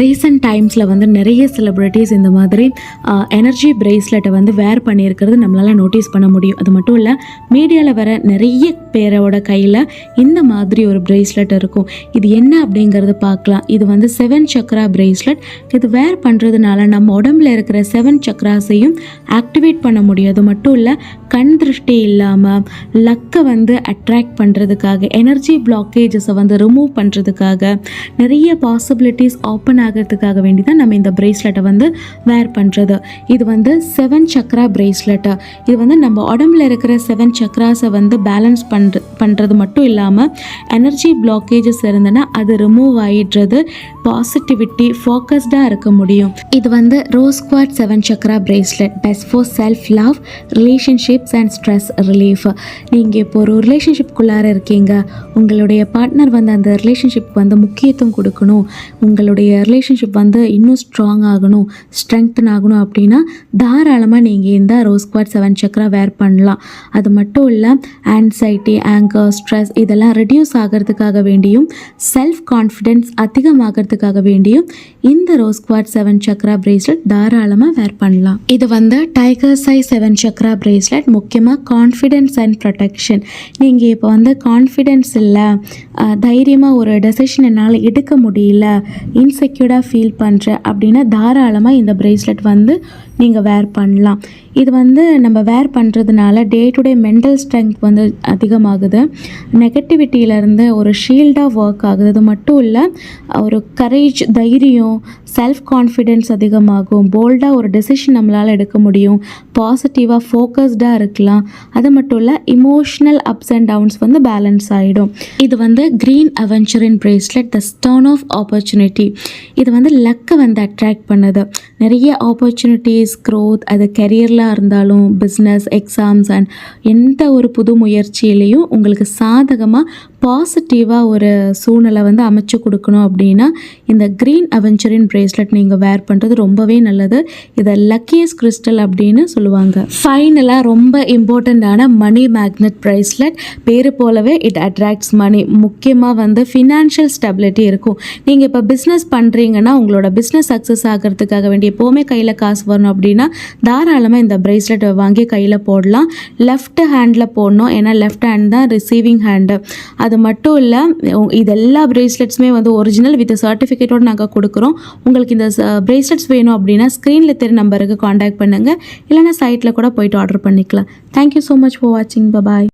Recent டைம்ஸில் வந்து நிறைய செலிப்ரிட்டிஸ் இந்த மாதிரி எனர்ஜி பிரேஸ்லெட்டை வந்து வேர் பண்ணியிருக்கிறது நம்மளால் நோட்டீஸ் பண்ண முடியும். அது மட்டும் இல்லை, மீடியாவில் வர நிறைய பேரோட கையில் இந்த மாதிரி ஒரு பிரேஸ்லெட் இருக்கும். இது என்ன அப்படிங்கிறது பார்க்கலாம். இது வந்து 7 சக்ரா பிரேஸ்லெட். இது வேர் பண்ணுறதுனால நம்ம உடம்புல இருக்கிற 7 சக்ராஸையும் ஆக்டிவேட் பண்ண முடியும். அது மட்டும் இல்லை, கண் திருஷ்டி இல்லாமல் லக்கை வந்து அட்ராக்ட் பண்ணுறதுக்காக, எனர்ஜி பிளாக்கேஜஸை வந்து ரிமூவ் பண்ணுறதுக்காக, நிறைய பாசிபிலிட்டிஸ் ஓப்பன் ஆகிறதுக்காக வேண்டி தான் நம்ம இந்த பிரேஸ்லெட்டை வந்து வேர் பண்ணுறது. இது வந்து 7 சக்ரா பிரேஸ்லெட்டு. இது வந்து நம்ம உடம்புல இருக்கிற 7 சக்ராஸை வந்து பேலன்ஸ் பண்ணுறது மட்டும் இல்லாமல் எனர்ஜி பிளாக்கேஜஸ் இருந்ததுன்னா அது ரிமூவ் ஆகிடுறது, பாசிட்டிவிட்டி, ஃபோக்கஸ்டாக இருக்க முடியும். இது வந்து rose quartz 7 Chakra bracelet, best for self love, relationships and stress relief. நீங்கள் இப்போ ஒரு ரிலேஷன்ஷிப்குள்ளார இருக்கீங்க, உங்களுடைய பார்ட்னர் வந்து அந்த ரிலேஷன்ஷிப் வந்து முக்கியத்துவம் கொடுக்கணும், உங்களுடைய ரிலேஷன்ஷிப் வந்து இன்னும் ஸ்ட்ராங் ஆகணும், ஸ்ட்ரெங்தன் ஆகணும் அப்படின்னா தாராளமாக நீங்கள் இந்த ரோஸ் குவார்ட்ஸ் 7 சக்ரா வேர் பண்ணலாம். அது மட்டும் இல்லை, ஆன்சைட்டி, ஆங்கர், ஸ்ட்ரெஸ் இதெல்லாம் ரெடியூஸ் ஆகிறதுக்காக வேண்டியும், செல்ஃப் கான்ஃபிடென்ஸ் அதிகமாகிறதுக்காக வேண்டியும் இந்த ரோஸ் குவார்ட்ஸ் 7 சக்ரா பிரேஸ்லெட் தாராளமாக வேர் பண்ணலாம். இது வந்து டைகர் சைஸ் 7 சக்ரா பிரேஸ்லெட். முக்கியமாக கான்ஃபிடென்ஸ் அண்ட் ப்ரொடெக்ஷன். நீங்கள் இப்போ வந்து கான்ஃபிடென்ஸ் இல்லை, தைரியமாக ஒரு டெசிஷன் என்னால் எடுக்க முடியல, இன்செக்யூர்டாக ஃபீல் பண்ணுறேன் அப்படின்னா தாராளமாக இந்த பிரேஸ்லெட் வந்து நீங்கள் வேர் பண்ணலாம். இது வந்து நம்ம வேர் பண்ணுறதுனால day to day mental strength வந்து அதிகமாகுது, நெகட்டிவிட்டியிலேருந்து ஒரு ஷீல்டாக ஒர்க் ஆகுது. அது மட்டும் இல்லை, ஒரு கரேஜ், தைரியம், செல்ஃப் கான்ஃபிடென்ஸ் அதிகமாகும், போல்டாக ஒரு டெசிஷன் நம்மளால் எடுக்க முடியும், பாசிட்டிவாக ஃபோக்கஸ்டாக இருக்கலாம். அது மட்டும் இல்லை, இமோஷ்னல் அப்ஸ் அண்ட் டவுன்ஸ் வந்து பேலன்ஸ் ஆகிடும். இது வந்து green aventurine bracelet, the stone of opportunity. இது வந்து லக்கை வந்து அட்ராக்ட் பண்ணுது. நிறைய ஆப்பர்ச்சுனிட்டிஸ், க்ரோத், அது கெரியரில் இருந்தாலும், பிஸ்னஸ், எக்ஸாம்ஸ் அண்ட் எந்த ஒரு புது முயற்சியிலையும் உங்களுக்கு சாதகமாக பாசிட்டிவாக ஒரு சூழ்நிலை வந்து அமைச்சு கொடுக்கணும் அப்படின்னா இந்த க்ரீன் அவென்ச்சரின் பிரேஸ்லெட் நீங்கள் வேர் பண்ணுறது ரொம்பவே நல்லது. இதை லக்கியஸ்ட் கிறிஸ்டல் அப்படின்னு சொல்லுவாங்க. ஃபைனலாக ரொம்ப இம்பார்ட்டண்ட்டான மணி மேக்னெட் பிரேஸ்லெட். பேர் போலவே இட் அட்ராக்ட்ஸ் மணி. முக்கியமாக வந்து ஃபினான்ஷியல் ஸ்டெபிலிட்டி இருக்கும். நீங்கள் இப்போ பிஸ்னஸ் பண்ணுறீங்கன்னா உங்களோட பிஸ்னஸ் சக்ஸஸ் ஆகிறதுக்காக வேண்டிய எப்போவுமே கையில் காசு வரணும் அப்படின்னா தாராளமாக இந்த பிரேஸ்லெட் வாங்கி கையில் போடலாம். லெஃப்ட் ஹேண்டில் போடணும், ஏன்னா லெஃப்ட் ஹேண்ட் தான் ரிசீவிங் ஹேண்டு. அது மட்டும் இல்லை, இது எல்லா பிரேஸ்லெட்ஸுமே வந்து ஒரிஜினல் வித் சர்டிஃபிகேட்டோடு நாங்கள் கொடுக்குறோம். உங்களுக்கு இந்த பிரேஸ்லெட்ஸ் வேணும் அப்படின்னா ஸ்க்ரீனில் தெரிய நம்பருக்கு காண்டாக்ட் பண்ணுங்கள், இல்லைனா சைட்டில் கூட போய்ட்டு ஆர்டர் பண்ணிக்கலாம். தேங்க்யூ ஸோ மச் ஃபார் வாட்சிங். பாய்.